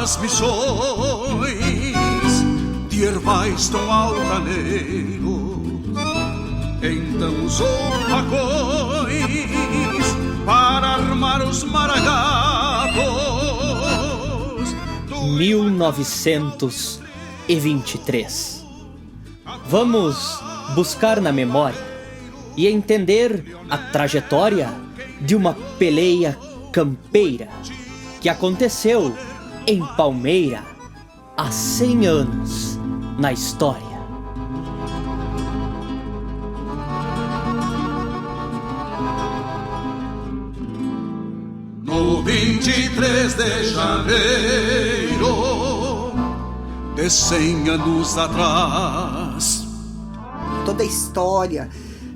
as missões de ervais tão altaneiros. Então usou facões para armar os maragatos. 1923. Vamos buscar na memória e entender a trajetória de uma peleia campeira que aconteceu em Palmeira há 100 anos na história. No 23 de janeiro de 100 anos atrás. Toda a história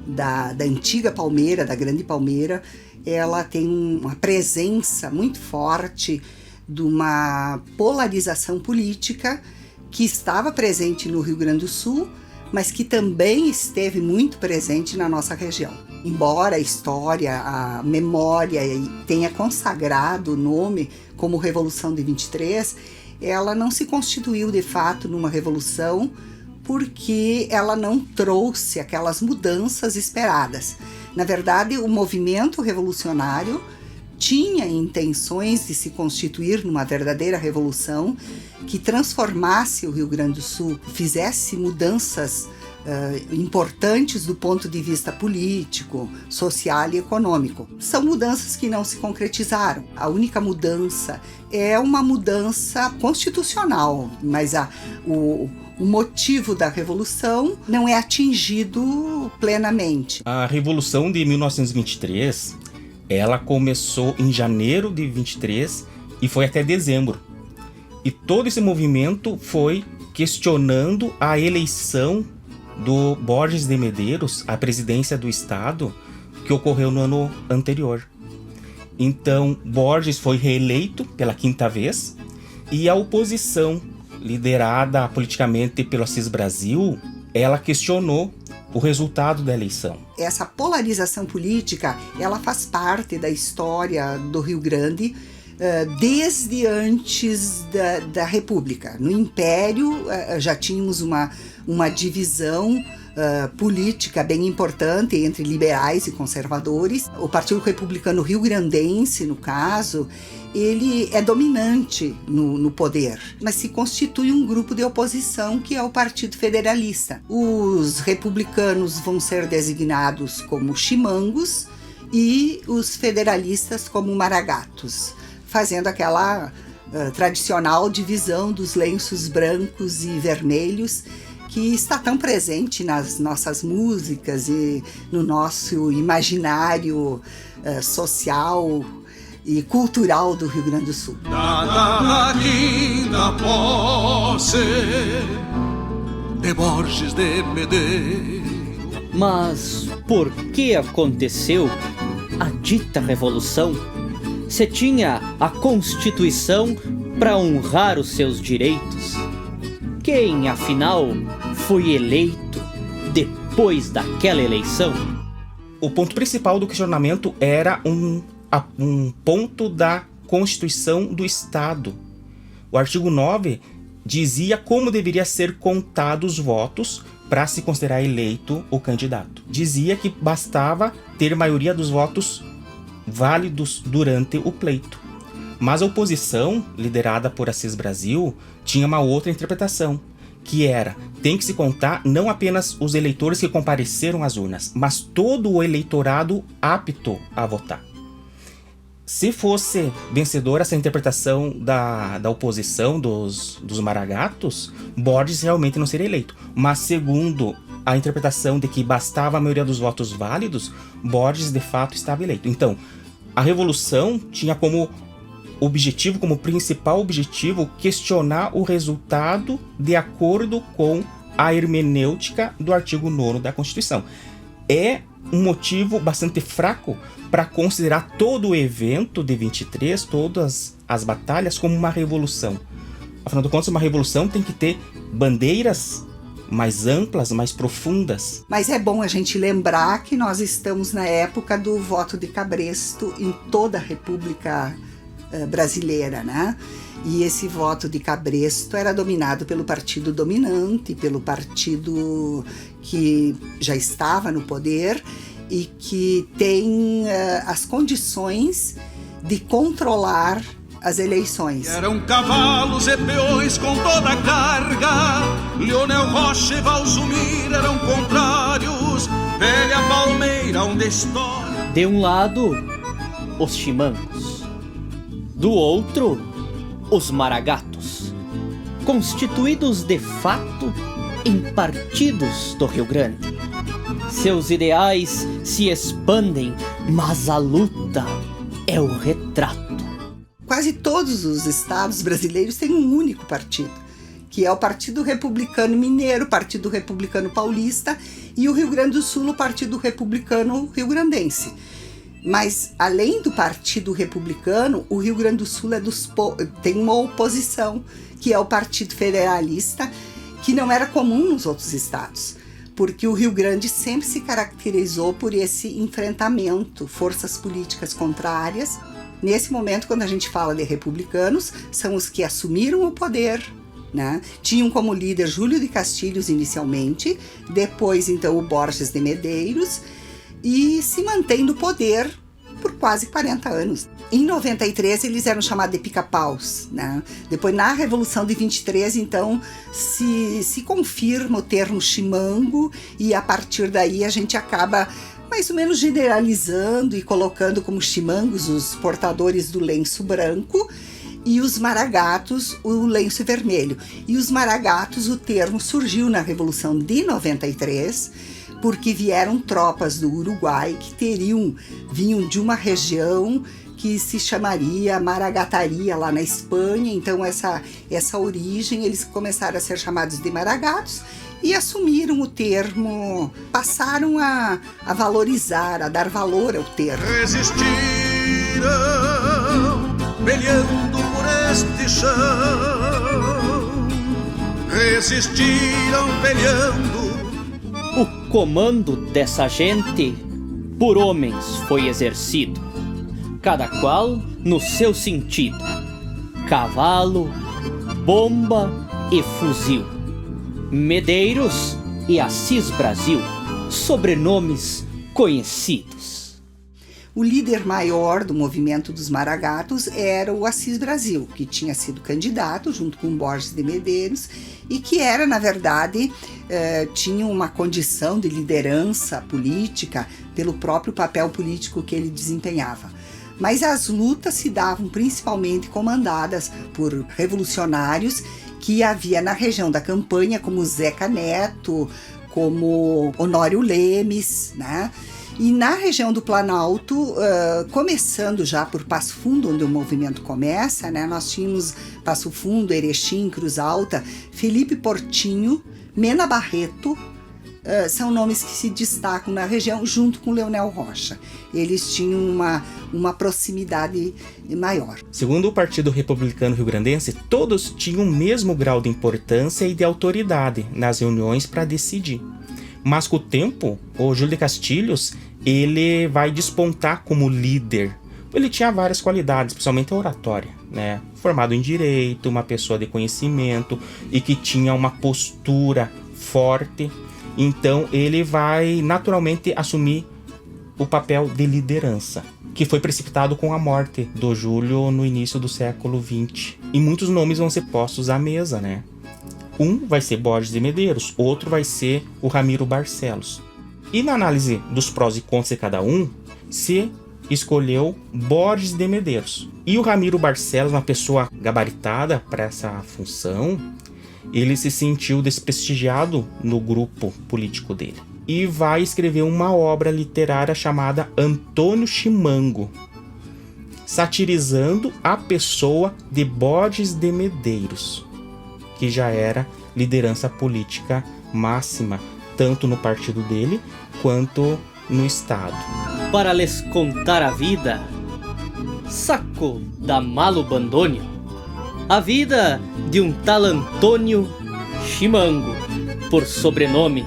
da antiga Palmeira, da Grande Palmeira, ela tem uma presença muito forte de uma polarização política que estava presente no Rio Grande do Sul, mas que também esteve muito presente na nossa região. Embora a história, a memória tenha consagrado o nome como Revolução de 23, ela não se constituiu de fato numa revolução porque ela não trouxe aquelas mudanças esperadas. Na verdade, o movimento revolucionário tinha intenções de se constituir numa verdadeira revolução que transformasse o Rio Grande do Sul, fizesse mudanças importantes do ponto de vista político, social e econômico. São mudanças que não se concretizaram. A única mudança é uma mudança constitucional, mas o motivo da revolução não é atingido plenamente. A Revolução de 1923, ela começou em janeiro de 23 e foi até dezembro. E todo esse movimento foi questionando a eleição do Borges de Medeiros à presidência do Estado, que ocorreu no ano anterior. Então, Borges foi reeleito pela 5ª vez e a oposição, liderada politicamente pelo Assis Brasil, ela questionou o resultado da eleição. Essa polarização política, ela faz parte da história do Rio Grande desde antes da República. No Império já tínhamos uma divisão política bem importante entre liberais e conservadores. O Partido Republicano Rio-Grandense, no caso, ele é dominante no poder, mas se constitui um grupo de oposição que é o Partido Federalista. Os republicanos vão ser designados como chimangos e os federalistas como maragatos, fazendo aquela tradicional divisão dos lenços brancos e vermelhos que está tão presente nas nossas músicas e no nosso imaginário social e cultural do Rio Grande do Sul. Da quinta posse de Borges de Medeiros. Mas por que aconteceu a dita revolução? Se tinha a Constituição para honrar os seus direitos. Quem, afinal, foi eleito depois daquela eleição? O ponto principal do questionamento era um ponto da Constituição do Estado. O artigo 9 dizia como deveria ser contados os votos para se considerar eleito o candidato. Dizia que bastava ter maioria dos votos válidos durante o pleito. Mas a oposição, liderada por Assis Brasil, tinha uma outra interpretação, que era, tem que se contar não apenas os eleitores que compareceram às urnas, mas todo o eleitorado apto a votar. Se fosse vencedora essa interpretação da oposição, dos maragatos, Borges realmente não seria eleito. Mas segundo a interpretação de que bastava a maioria dos votos válidos, Borges de fato estava eleito. Então, a Revolução tinha como principal objetivo, questionar o resultado de acordo com a hermenêutica do artigo 9º da Constituição. É um motivo bastante fraco para considerar todo o evento de 23, todas as batalhas, como uma revolução. Afinal de contas, uma revolução tem que ter bandeiras mais amplas, mais profundas. Mas é bom a gente lembrar que nós estamos na época do voto de cabresto em toda a República brasileira, né? E esse voto de cabresto era dominado pelo partido dominante, pelo partido que já estava no poder e que tem as condições de controlar as eleições. Eram cavalos e peões com toda a carga, Leonel Rocha e Valzumir eram contrários, velha palmeira onde história. De um lado, os chimangos. Do outro, os maragatos, constituídos de fato em partidos do Rio Grande. Seus ideais se expandem, mas a luta é o retrato. Quase todos os estados brasileiros têm um único partido, que é o Partido Republicano Mineiro, Partido Republicano Paulista e o Rio Grande do Sul, o Partido Republicano Rio-Grandense. Mas, além do Partido Republicano, o Rio Grande do Sul tem uma oposição, que é o Partido Federalista, que não era comum nos outros estados, porque o Rio Grande sempre se caracterizou por esse enfrentamento, forças políticas contrárias. Nesse momento, quando a gente fala de republicanos, são os que assumiram o poder, né? Tinham como líder Júlio de Castilhos inicialmente, depois então o Borges de Medeiros, e se mantém no poder por quase 40 anos. Em 93 eles eram chamados de pica-paus, né? Depois na Revolução de 23 então se confirma o termo chimango e a partir daí a gente acaba mais ou menos generalizando e colocando como chimangos os portadores do lenço branco e os maragatos o lenço vermelho. E os maragatos, o termo surgiu na Revolução de 93, porque vieram tropas do Uruguai que vinham de uma região que se chamaria Maragataria lá na Espanha. Então essa origem, eles começaram a ser chamados de maragatos e assumiram o termo, passaram a valorizar, a dar valor ao termo. Resistiram, peleando por este chão. Resistiram, peleando. O comando dessa gente por homens foi exercido, cada qual no seu sentido: cavalo, bomba e fuzil. Medeiros e Assis Brasil, sobrenomes conhecidos. O líder maior do movimento dos maragatos era o Assis Brasil, que tinha sido candidato junto com Borges de Medeiros e que era, na verdade, tinha uma condição de liderança política pelo próprio papel político que ele desempenhava. Mas as lutas se davam principalmente comandadas por revolucionários que havia na região da campanha, como Zeca Neto, como Honório Lemes, né? E na região do Planalto, começando já por Passo Fundo, onde o movimento começa, né? Nós tínhamos Passo Fundo, Erechim, Cruz Alta, Felipe Portinho, Mena Barreto, são nomes que se destacam na região junto com Leonel Rocha. Eles tinham uma proximidade maior. Segundo o Partido Republicano Rio-Grandense, todos tinham o mesmo grau de importância e de autoridade nas reuniões para decidir. Mas com o tempo, o Júlio de Castilhos, ele vai despontar como líder. Ele tinha várias qualidades, principalmente a oratória, né? Formado em direito, uma pessoa de conhecimento e que tinha uma postura forte. Então ele vai naturalmente assumir o papel de liderança, que foi precipitado com a morte do Júlio no início do século XX. E muitos nomes vão ser postos à mesa, né? Um vai ser Borges de Medeiros, outro vai ser o Ramiro Barcelos. E na análise dos prós e contras de cada um, se escolheu Borges de Medeiros. E o Ramiro Barcelos, uma pessoa gabaritada para essa função, ele se sentiu desprestigiado no grupo político dele. E vai escrever uma obra literária chamada Antônio Chimango, satirizando a pessoa de Borges de Medeiros, que já era liderança política máxima, tanto no partido dele, quanto no estado. Para lhes contar a vida, saco da Malo Bandônio, a vida de um tal Antônio Chimango, por sobrenome,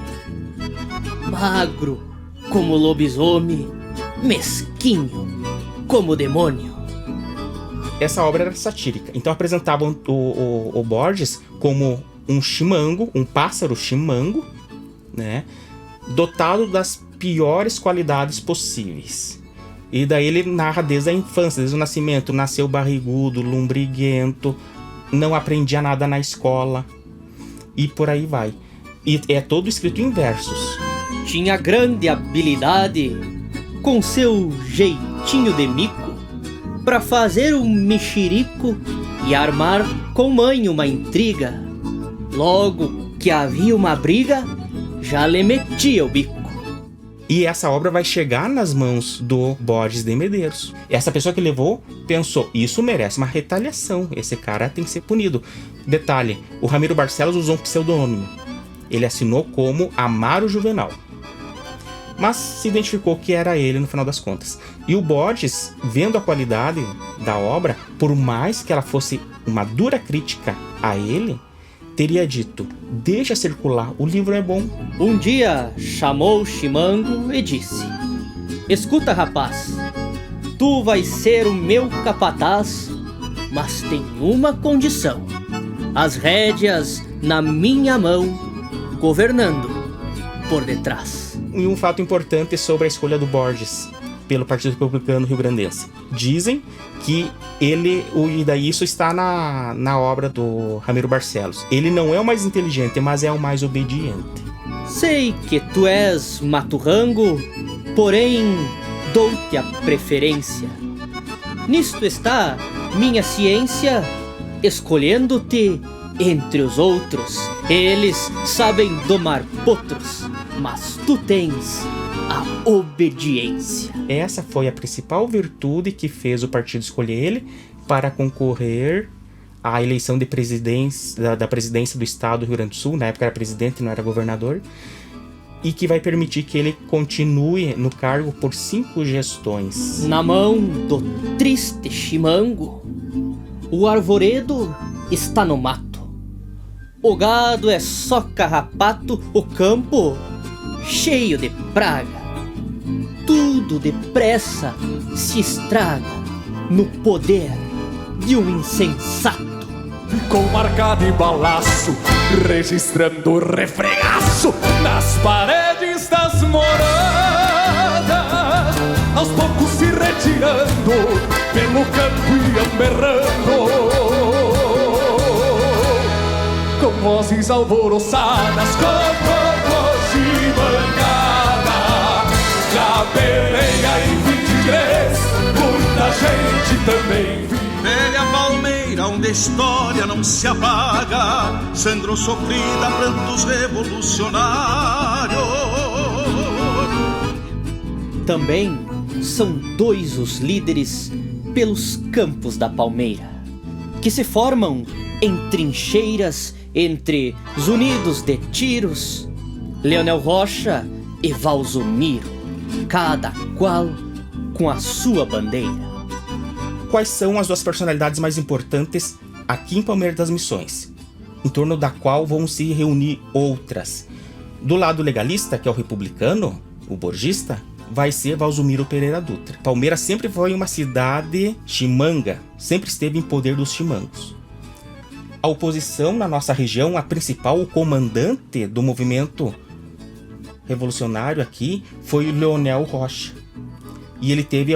magro como lobisomem, mesquinho como demônio. essa obra era satírica. Então apresentavam o Borges como um chimango, um pássaro chimango, né, dotado das piores qualidades possíveis. E daí ele narra desde a infância, desde o nascimento. Nasceu barrigudo, lombriguento, não aprendia nada na escola, e por aí vai. E é todo escrito em versos. Tinha grande habilidade, com seu jeitinho de mico, pra fazer um mexerico e armar com mãe uma intriga. Logo que havia uma briga, já lhe metia o bico. E essa obra vai chegar nas mãos do Borges de Medeiros. Essa pessoa que levou pensou, isso merece uma retaliação, esse cara tem que ser punido. Detalhe, o Ramiro Barcelos usou um pseudônimo. Ele assinou como Amaro Juvenal, mas se identificou que era ele no final das contas. E o Borges, vendo a qualidade da obra, por mais que ela fosse uma dura crítica a ele, teria dito, deixa circular, o livro é bom. Um dia chamou o chimango e disse: escuta, rapaz, tu vais ser o meu capataz, mas tem uma condição: as rédeas na minha mão, governando por detrás. E um fato importante sobre a escolha do Borges pelo Partido Republicano Rio-Grandense. Dizem que ele, e daí isso está na obra do Ramiro Barcelos, ele não é o mais inteligente, mas é o mais obediente. Sei que tu és maturrango, porém dou-te a preferência. Nisto está minha ciência, escolhendo-te entre os outros. Eles sabem domar potros, mas tu tens a obediência. Essa foi a principal virtude que fez o partido escolher ele para concorrer à eleição de presidência, da presidência do estado do Rio Grande do Sul. Na época era presidente, não era governador. E que vai permitir que ele continue no cargo por 5 gestões. Na mão do triste chimango, o arvoredo está no mato. O gado é só carrapato, o campo cheio de praga. Tudo depressa se estraga no poder de um insensato. Com marca de balaço, registrando o refregaço nas paredes das moradas, aos poucos se retirando pelo campo e berrando, com vozes alvoroçadas, cococos e bancada. Já peleia em 23, muita gente também viu. Velha palmeira onde a história não se apaga, sangrou sofrida, prantos revolucionários. Também são 2 os líderes pelos campos da palmeira, que se formam em trincheiras entre zunidos de tiros, Leonel Rocha e Valzomiro, cada qual com a sua bandeira. Quais são as 2 personalidades mais importantes aqui em Palmeira das Missões, em torno da qual vão se reunir outras? Do lado legalista, que é o republicano, o borgista, vai ser Valzomiro Pereira Dutra. Palmeira sempre foi uma cidade chimanga, sempre esteve em poder dos chimangos. A oposição na nossa região, a principal, o comandante do movimento revolucionário aqui, foi o Leonel Rocha. E ele teve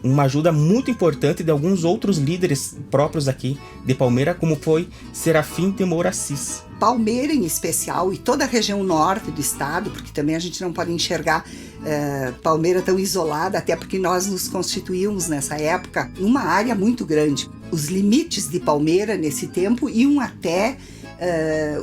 uma ajuda muito importante de alguns outros líderes próprios aqui de Palmeira, como foi Serafim de Moura Assis. Palmeira em especial e toda a região norte do estado, porque também a gente não pode enxergar Palmeira tão isolada, até porque nós nos constituímos nessa época numa área muito grande. Os limites de Palmeira nesse tempo iam até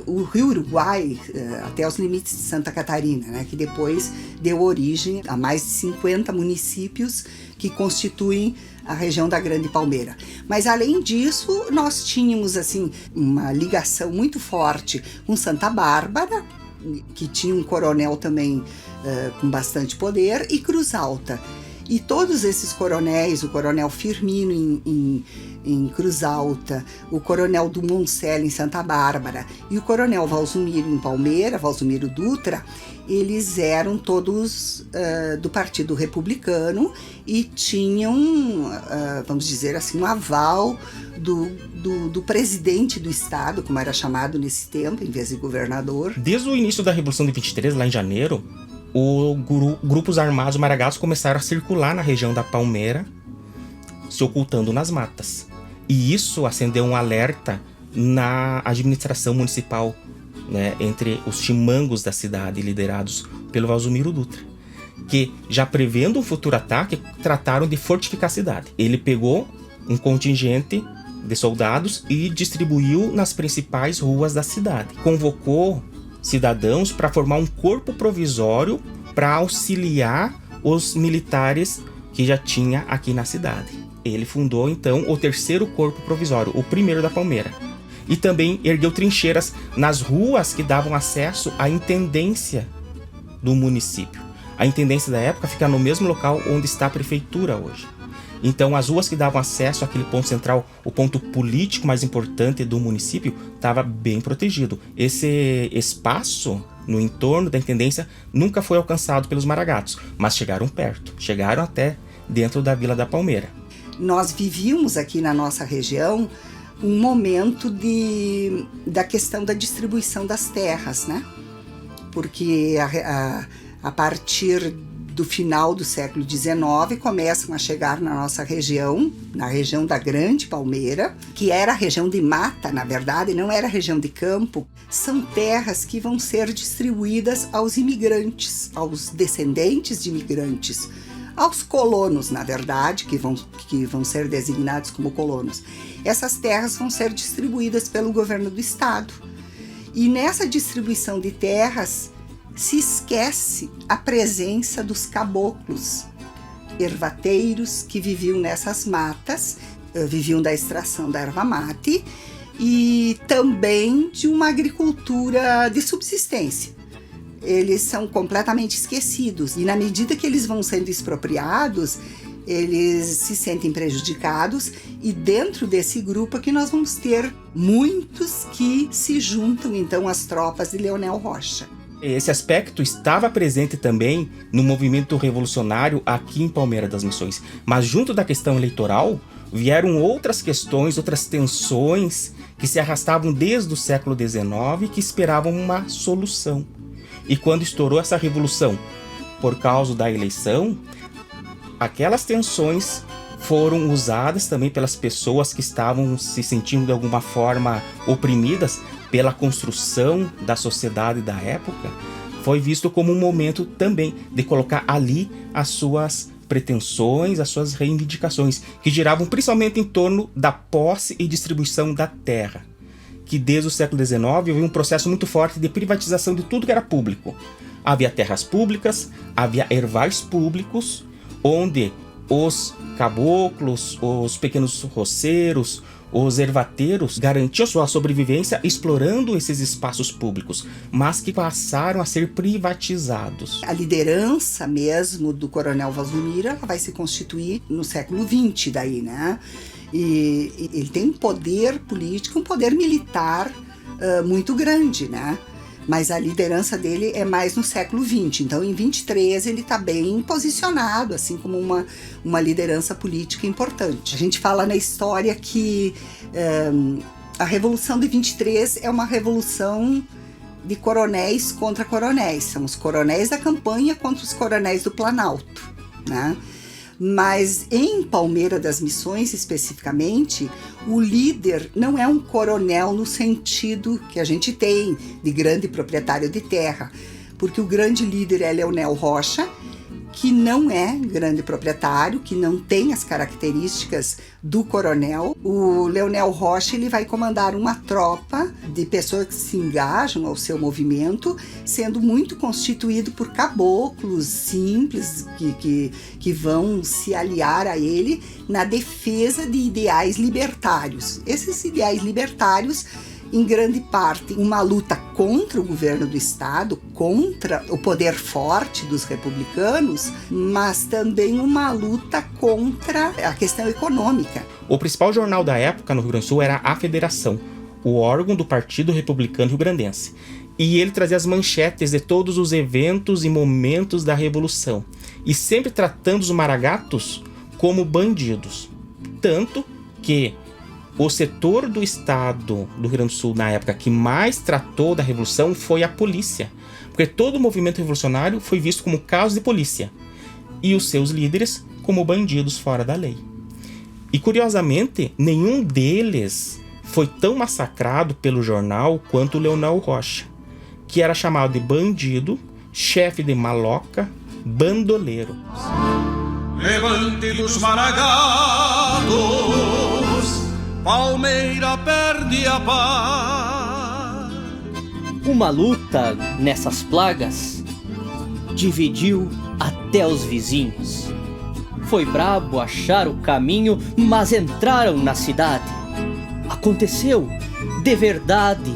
o Rio Uruguai, até os limites de Santa Catarina, né, que depois deu origem a mais de 50 municípios que constituem a região da Grande Palmeira. Mas além disso, nós tínhamos assim uma ligação muito forte com Santa Bárbara, que tinha um coronel também com bastante poder, e Cruz Alta. E todos esses coronéis, o coronel Firmino em em Cruz Alta, o coronel Dumoncelli em Santa Bárbara e o coronel Valzumiro em Palmeira, Valzumiro Dutra, eles eram todos do Partido Republicano e tinham, vamos dizer assim, um aval do presidente do estado, como era chamado nesse tempo, em vez de governador. Desde o início da Revolução de 23, lá em janeiro, grupos armados maragatos começaram a circular na região da Palmeira, se ocultando nas matas. E isso acendeu um alerta na administração municipal, né, entre os chimangos da cidade, liderados pelo Valzumiro Dutra, que, já prevendo um futuro ataque, trataram de fortificar a cidade. Ele pegou um contingente de soldados e distribuiu nas principais ruas da cidade. Convocou cidadãos para formar um corpo provisório para auxiliar os militares que já tinha aqui na cidade. Ele fundou então o 3º corpo provisório, o 1º da Palmeira. E também ergueu trincheiras nas ruas que davam acesso à intendência do município. A intendência da época fica no mesmo local onde está a prefeitura hoje. Então, as ruas que davam acesso àquele ponto central, o ponto político mais importante do município, estava bem protegido. Esse espaço no entorno da intendência nunca foi alcançado pelos maragatos, mas chegaram perto, chegaram até dentro da Vila da Palmeira. Nós vivíamos aqui na nossa região um momento da questão da distribuição das terras, né? Porque a partir do final do século XIX, começam a chegar na nossa região, na região da Grande Palmeira, que era a região de mata, na verdade, não era a região de campo. São terras que vão ser distribuídas aos imigrantes, aos descendentes de imigrantes, aos colonos, na verdade, que vão ser designados como colonos. Essas terras vão ser distribuídas pelo governo do estado. E nessa distribuição de terras, se esquece a presença dos caboclos, ervateiros que viviam nessas matas, viviam da extração da erva mate e também de uma agricultura de subsistência. Eles são completamente esquecidos e, na medida que eles vão sendo expropriados, eles se sentem prejudicados, e dentro desse grupo é que nós vamos ter muitos que se juntam então às tropas de Leonel Rocha. Esse aspecto estava presente também no movimento revolucionário aqui em Palmeira das Missões. Mas junto da questão eleitoral, vieram outras questões, outras tensões que se arrastavam desde o século XIX e que esperavam uma solução. E quando estourou essa revolução por causa da eleição, aquelas tensões foram usadas também pelas pessoas que estavam se sentindo de alguma forma oprimidas pela construção da sociedade da época. Foi visto como um momento também de colocar ali as suas pretensões, as suas reivindicações, que giravam principalmente em torno da posse e distribuição da terra, que desde o século XIX houve um processo muito forte de privatização de tudo que era público. Havia terras públicas, havia ervais públicos, onde os caboclos, os pequenos roceiros, os ervateiros garantiam sua sobrevivência explorando esses espaços públicos, mas que passaram a ser privatizados. A liderança mesmo do coronel Valzumiro, ela vai se constituir no século XX daí, né? E ele tem um poder político, um poder militar muito grande, né? Mas a liderança dele é mais no século XX. Então, em 23, ele está bem posicionado, assim como uma liderança política importante. A gente fala na história que a Revolução de 23 é uma revolução de coronéis contra coronéis. São os coronéis da campanha contra os coronéis do Planalto, né? Mas em Palmeira das Missões, especificamente, o líder não é um coronel no sentido que a gente tem de grande proprietário de terra, porque o grande líder é Leonel Rocha, que não é grande proprietário, que não tem as características do coronel. O Leonel Rocha, ele vai comandar uma tropa de pessoas que se engajam ao seu movimento, sendo muito constituído por caboclos simples que vão se aliar a ele na defesa de ideais libertários. Esses ideais libertários, em grande parte, uma luta contra o governo do Estado, contra o poder forte dos republicanos, mas também uma luta contra a questão econômica. O principal jornal da época no Rio Grande do Sul era a Federação, o órgão do Partido Republicano Rio-Grandense. E ele trazia as manchetes de todos os eventos e momentos da Revolução, e sempre tratando os maragatos como bandidos. Tanto que o setor do Estado do Rio Grande do Sul, na época, que mais tratou da Revolução foi a polícia, porque todo o movimento revolucionário foi visto como caso de polícia, e os seus líderes como bandidos fora da lei. E, curiosamente, nenhum deles foi tão massacrado pelo jornal quanto o Leonel Rocha, que era chamado de bandido, chefe de maloca, bandoleiro. Levante dos maragatos, Palmeira perde a paz. Uma luta nessas plagas dividiu até os vizinhos. Foi brabo achar o caminho, mas entraram na cidade. Aconteceu, de verdade,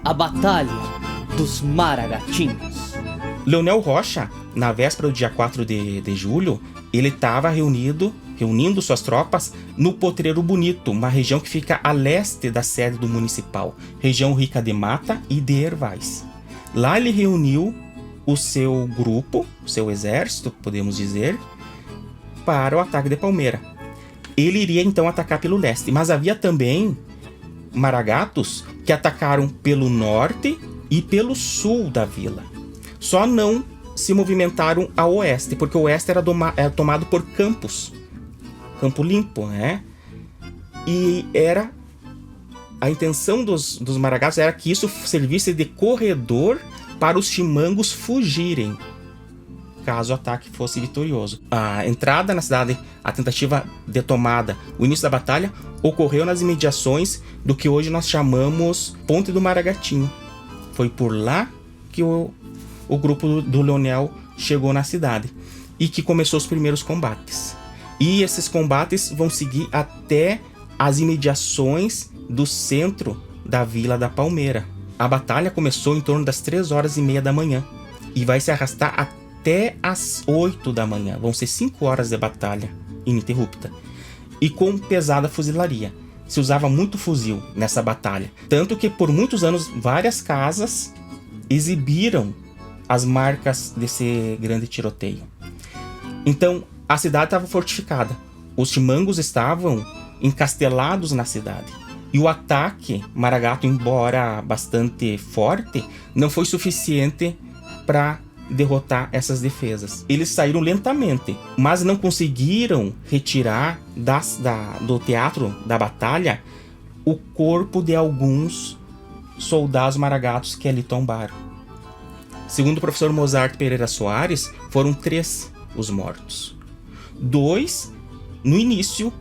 a Batalha dos Maragatinhos. Leonel Rocha, na véspera do dia 4 de julho, ele estava reunindo suas tropas no Potreiro Bonito, uma região que fica a leste da sede do municipal, região rica de mata e de ervais. Lá ele reuniu o seu grupo, o seu exército, podemos dizer, para o ataque de Palmeira. Ele iria então atacar pelo leste, mas havia também maragatos que atacaram pelo norte e pelo sul da vila. Só não se movimentaram a oeste, porque o oeste era tomado por campos, campo limpo, né? E a intenção dos maragatos era que isso servisse de corredor para os chimangos fugirem, caso o ataque fosse vitorioso. A entrada na cidade, a tentativa de tomada, o início da batalha, ocorreu nas imediações do que hoje nós chamamos Ponte do Maragatinho. Foi por lá que o grupo do Leonel chegou na cidade e que começou os primeiros combates. E esses combates vão seguir até as imediações do centro da Vila da Palmeira. A batalha começou em torno das 3h30 da manhã e vai se arrastar até as 8 da manhã. Vão ser 5 horas de batalha ininterrupta e com pesada fuzilaria. Se usava muito fuzil nessa batalha, tanto que por muitos anos várias casas exibiram as marcas desse grande tiroteio. Então a cidade estava fortificada, os chimangos estavam encastelados na cidade, e o ataque maragato, embora bastante forte, não foi suficiente para derrotar essas defesas. Eles saíram lentamente, mas não conseguiram retirar do teatro da batalha o corpo de alguns soldados maragatos que ali tombaram. Segundo o professor Mozart Pereira Soares, foram 3 os mortos. 2 no início,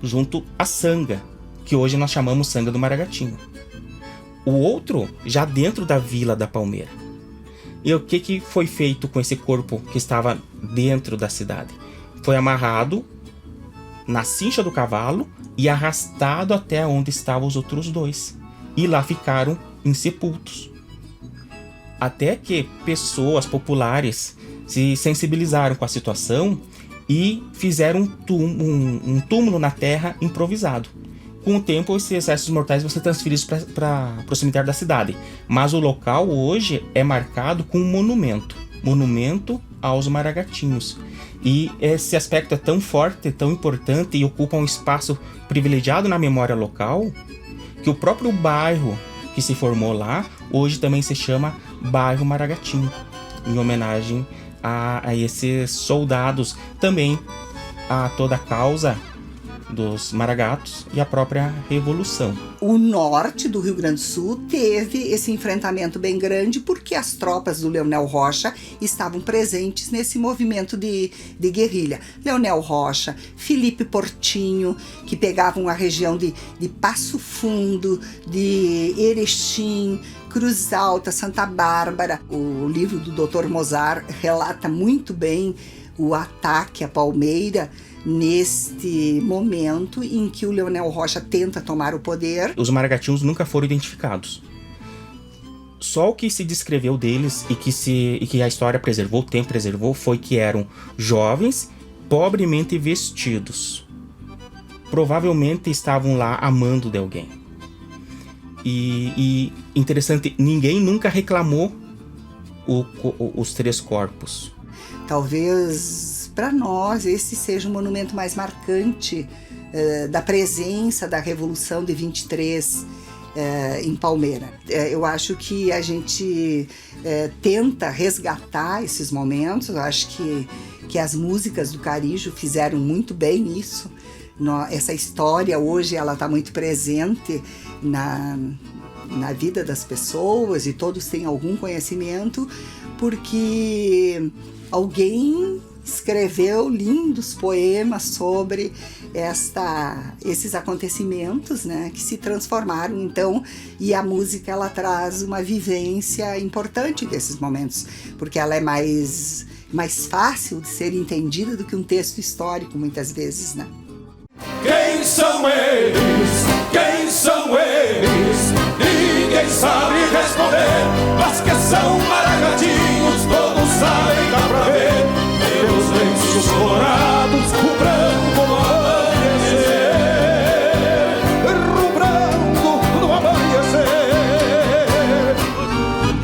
junto à sanga, que hoje nós chamamos Sanga do Maragatinho. O outro já dentro da Vila da Palmeira. E o que foi feito com esse corpo que estava dentro da cidade? Foi amarrado na cincha do cavalo e arrastado até onde estavam os outros 2. E lá ficaram insepultos. Até que pessoas populares se sensibilizaram com a situação e fizeram um túmulo na terra improvisado. Com o tempo, esses restos mortais vão ser transferidos para o cemitério da cidade. Mas o local hoje é marcado com um monumento aos maragatinhos. E esse aspecto é tão forte, tão importante e ocupa um espaço privilegiado na memória local, que o próprio bairro que se formou lá, hoje também se chama Bairro Maragatinho, em homenagem a esses soldados, também a toda a causa dos maragatos e a própria Revolução. O norte do Rio Grande do Sul teve esse enfrentamento bem grande porque as tropas do Leonel Rocha estavam presentes nesse movimento de guerrilha. Leonel Rocha, Felipe Portinho, que pegavam a região de Passo Fundo, de Erechim, Cruz Alta, Santa Bárbara. O livro do Dr. Mozart relata muito bem o ataque à Palmeira neste momento em que o Leonel Rocha tenta tomar o poder. Os maragatinhos nunca foram identificados. Só o que se descreveu deles e que a história preservou, o tempo preservou, foi que eram jovens, pobremente vestidos. Provavelmente estavam lá amando de alguém. E interessante, ninguém nunca reclamou os 3 corpos. Talvez para nós esse seja o monumento mais marcante da presença da Revolução de 23 em Palmeira. Eu acho que a gente tenta resgatar esses momentos. Eu acho que as músicas do Carijo fizeram muito bem isso. Essa história hoje ela está muito presente na vida das pessoas e todos têm algum conhecimento, porque alguém escreveu lindos poemas sobre esses acontecimentos, né, que se transformaram então, e a música ela traz uma vivência importante desses momentos, porque ela é mais fácil de ser entendida do que um texto histórico muitas vezes, né? Quem são eles? Quem são eles? Ninguém sabe responder, mas que são maragatinhos, todos sabem, dá pra ver. Pelos lenços colorados, o branco no amanhecer.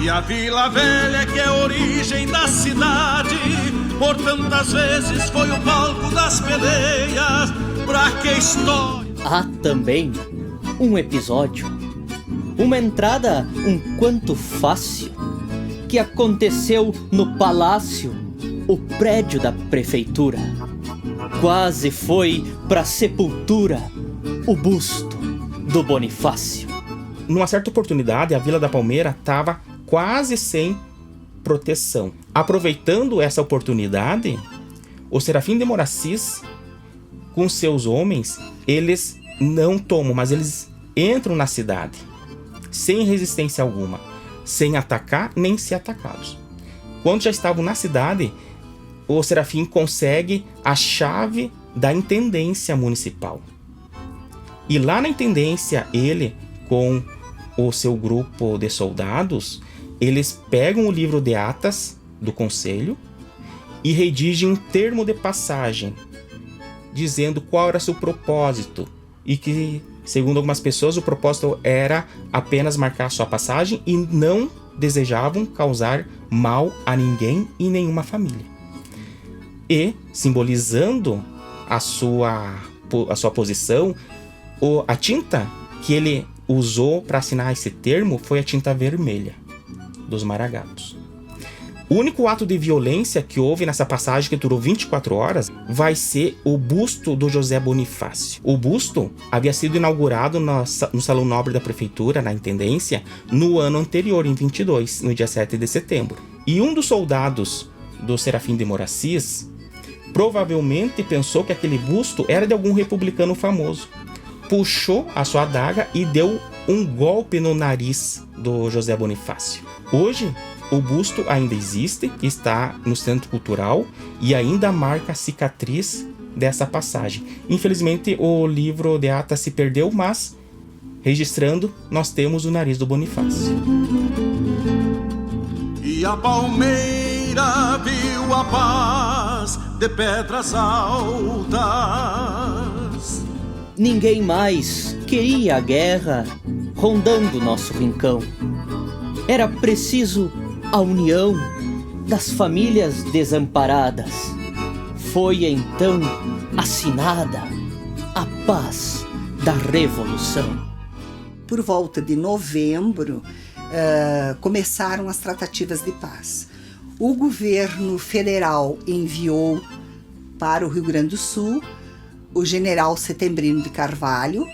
E a Vila Velha, que é a origem da cidade, por tantas vezes foi o palco das peleias. Pra que história? Há também um episódio, uma entrada um quanto fácil, que aconteceu no palácio, o prédio da prefeitura. Quase foi pra sepultura o busto do Bonifácio. Numa certa oportunidade, a Vila da Palmeira estava quase sem proteção. Aproveitando essa oportunidade, o Serafim de Moracis, com seus homens, eles não tomam, mas eles entram na cidade, sem resistência alguma, sem atacar nem ser atacados. Quando já estavam na cidade, o Serafim consegue a chave da intendência municipal. E lá na intendência, ele, com o seu grupo de soldados, eles pegam o livro de atas do conselho e redigem um termo de passagem, dizendo qual era seu propósito, e que, segundo algumas pessoas, o propósito era apenas marcar sua passagem e não desejavam causar mal a ninguém e nenhuma família. E, simbolizando a sua posição, a tinta que ele usou para assinar esse termo foi a tinta vermelha dos maragatos. O único ato de violência que houve nessa passagem, que durou 24 horas, vai ser o busto do José Bonifácio. O busto havia sido inaugurado no Salão Nobre da Prefeitura, na Intendência, no ano anterior, em 22, no dia 7 de setembro. E um dos soldados do Serafim de Moracis provavelmente pensou que aquele busto era de algum republicano famoso. Puxou a sua adaga e deu um golpe no nariz do José Bonifácio. Hoje, o busto ainda existe, está no Centro Cultural e ainda marca a cicatriz dessa passagem. Infelizmente, o livro de atas se perdeu, mas, registrando, nós temos o nariz do Bonifácio. E a palmeira viu a paz de pedras altas. Ninguém mais queria a guerra rondando nosso rincão. Era preciso a união das famílias desamparadas. Foi então assinada a paz da Revolução. Por volta de novembro, começaram as tratativas de paz. O governo federal enviou para o Rio Grande do Sul o general Setembrino de Carvalho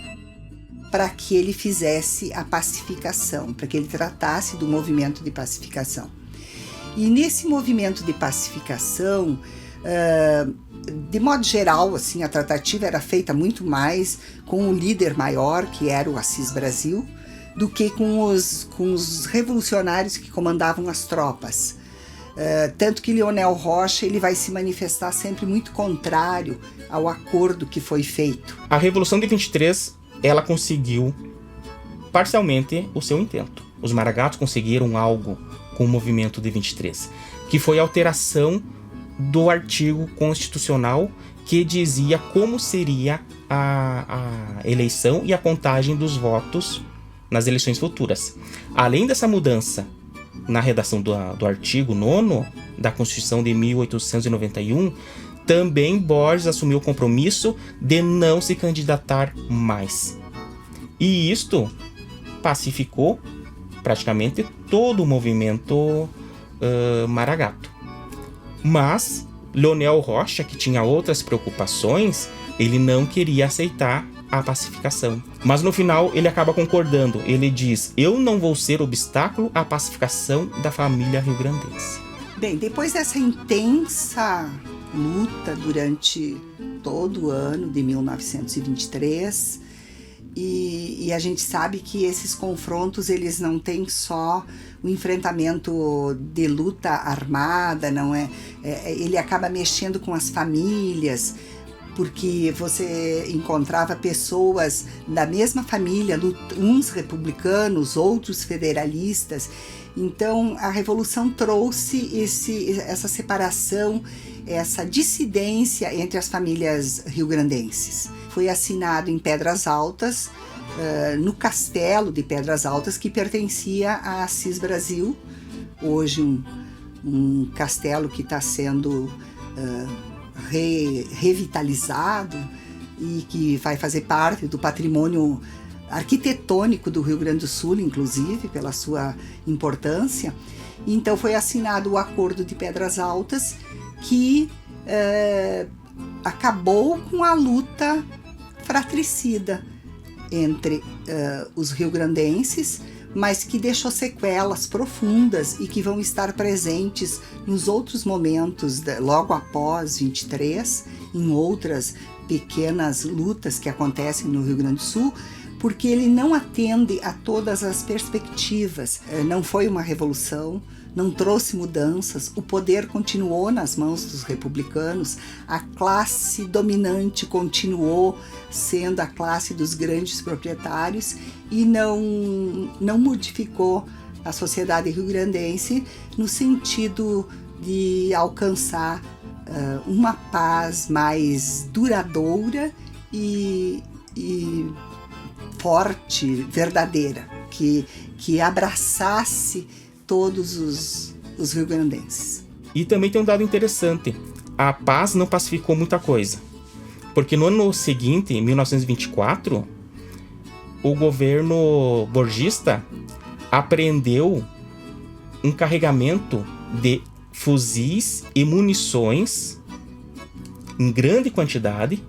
para que ele fizesse a pacificação, para que ele tratasse do movimento de pacificação. E nesse movimento de pacificação, de modo geral, assim, a tratativa era feita muito mais com o líder maior, que era o Assis Brasil, do que com os revolucionários que comandavam as tropas. Tanto que Leonel Rocha ele vai se manifestar sempre muito contrário ao acordo que foi feito. A Revolução de 23, ela conseguiu parcialmente o seu intento. Os Maragatos conseguiram algo com o movimento de 23, que foi a alteração do artigo constitucional que dizia como seria a eleição e a contagem dos votos nas eleições futuras. Além dessa mudança na redação do artigo 9º da Constituição de 1891, também Borges assumiu o compromisso de não se candidatar mais. E isto pacificou praticamente todo o movimento maragato. Mas Leonel Rocha, que tinha outras preocupações, ele não queria aceitar a pacificação. Mas no final ele acaba concordando. Ele diz: eu não vou ser obstáculo à pacificação da família rio-grandense. Bem, depois dessa intensa luta durante todo o ano de 1923, e a gente sabe que esses confrontos eles não têm só o enfrentamento de luta armada, não é? Ele acaba mexendo com as famílias, porque você encontrava pessoas da mesma família, uns republicanos, outros federalistas. Então a Revolução trouxe essa separação, essa dissidência entre as famílias rio-grandenses. Foi assinado em Pedras Altas, no castelo de Pedras Altas, que pertencia a Assis Brasil, hoje um castelo que está sendo revitalizado e que vai fazer parte do patrimônio arquitetônico do Rio Grande do Sul, inclusive, pela sua importância. Então foi assinado o Acordo de Pedras Altas, que acabou com a luta fratricida entre os rio-grandenses, mas que deixou sequelas profundas e que vão estar presentes nos outros momentos, logo após 23, em outras pequenas lutas que acontecem no Rio Grande do Sul, porque ele não atende a todas as perspectivas. Não foi uma revolução, não trouxe mudanças, o poder continuou nas mãos dos republicanos, a classe dominante continuou sendo a classe dos grandes proprietários e não modificou a sociedade rio-grandense no sentido de alcançar uma paz mais duradoura e forte, verdadeira, que abraçasse todos os rio-grandenses. E também tem um dado interessante: a paz não pacificou muita coisa, porque no ano seguinte, em 1924, o governo borgista apreendeu um carregamento de fuzis e munições em grande quantidade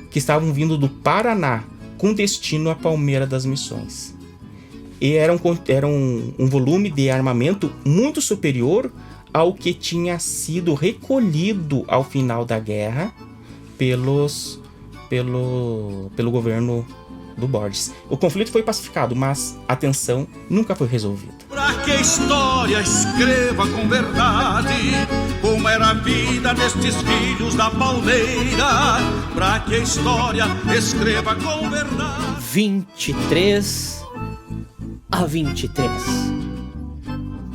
que estavam vindo do Paraná com destino à Palmeira das Missões. E era um volume de armamento muito superior ao que tinha sido recolhido ao final da guerra pelo governo do Borges. O conflito foi pacificado, mas a tensão nunca foi resolvida. Pra que a história escreva com verdade como era a vida destes filhos da palmeira. Pra que a história escreva com verdade. 23 a 23.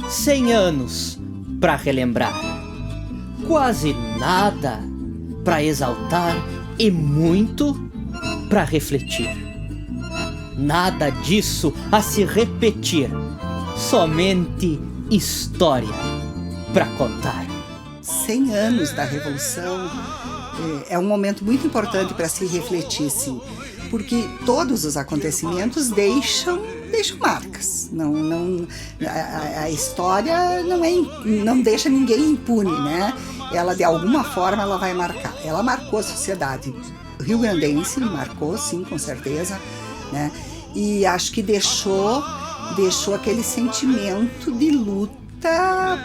100 anos para relembrar. Quase nada para exaltar e muito para refletir. Nada disso a se repetir. Somente história para contar. 100 anos da Revolução é um momento muito importante para se refletir, sim, porque todos os acontecimentos deixam marcas. A história não deixa ninguém impune, né? Ela, de alguma forma, ela vai marcar. Ela marcou a sociedade rio-grandense, marcou, sim, com certeza, né? E acho que deixou aquele sentimento de luta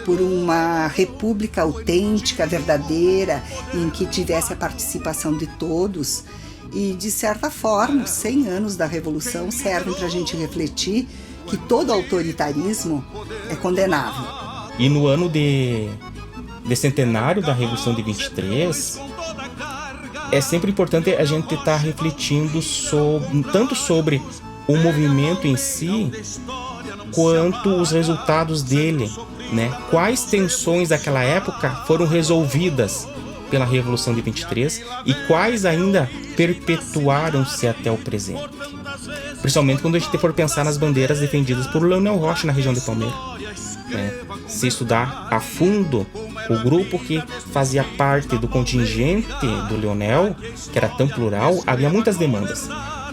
por uma república autêntica, verdadeira, em que tivesse a participação de todos. E, de certa forma, os 100 anos da Revolução servem para a gente refletir que todo autoritarismo é condenável. E no ano de centenário da Revolução de 23, é sempre importante a gente estar refletindo tanto sobre o movimento em si, quanto os resultados dele, né? Quais tensões daquela época foram resolvidas pela Revolução de 23 e quais ainda perpetuaram-se até o presente. Principalmente quando a gente for pensar nas bandeiras defendidas por Leonel Rocha na região de Palmeira. Se estudar a fundo o grupo que fazia parte do contingente do Leonel, que era tão plural, havia muitas demandas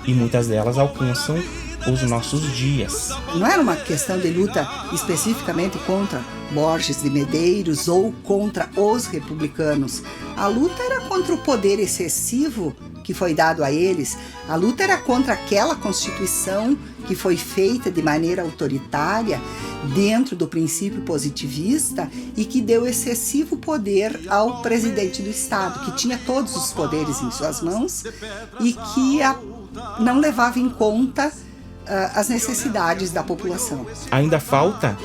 e muitas delas alcançam os nossos dias. Não era uma questão de luta especificamente contra Borges de Medeiros ou contra os republicanos. A luta era contra o poder excessivo que foi dado a eles. A luta era contra aquela Constituição que foi feita de maneira autoritária dentro do princípio positivista e que deu excessivo poder ao presidente do Estado, que tinha todos os poderes em suas mãos e que não levava em conta as necessidades da população. Ainda falta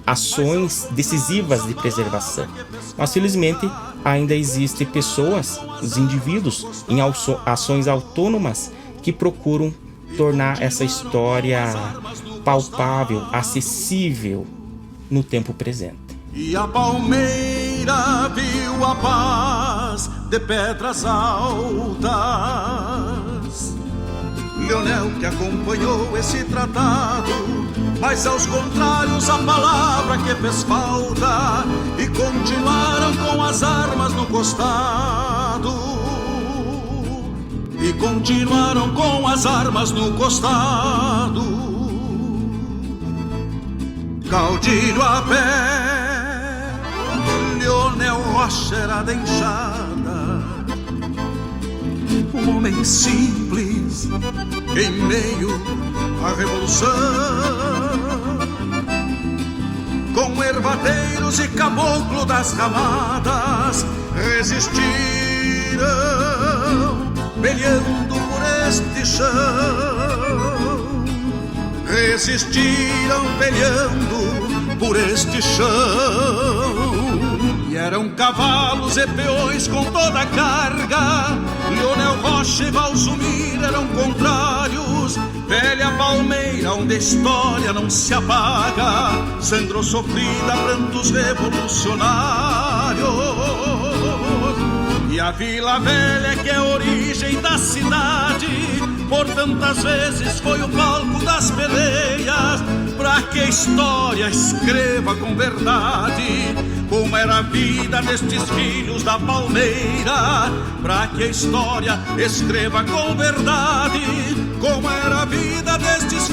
ações decisivas de preservação. Mas, felizmente, ainda existem pessoas, os indivíduos, em ações autônomas que procuram tornar essa história palpável, acessível no tempo presente. E a palmeira viu a paz de pedras altas. Leonel que acompanhou esse tratado, mas aos contrários a palavra que fez falta, e continuaram com as armas no costado. E continuaram com as armas no costado. Caudilho a pé, Leonel Rocha era de enxada, um homem simples em meio à revolução, com ervateiros e caboclo das ramadas, resistiram peleando por este chão, resistiram peleando por este chão. E eram cavalos e peões com toda a carga, Leonel Rocha e Valsumir eram contrários. Velha palmeira onde a história não se apaga, sangrou sofrida, prantos revolucionários. E a Vila Velha, que é a origem da cidade, por tantas vezes foi o palco das peleias, pra que a história escreva com verdade como era a vida destes filhos da palmeira. Pra que a história escreva com verdade como era a vida destes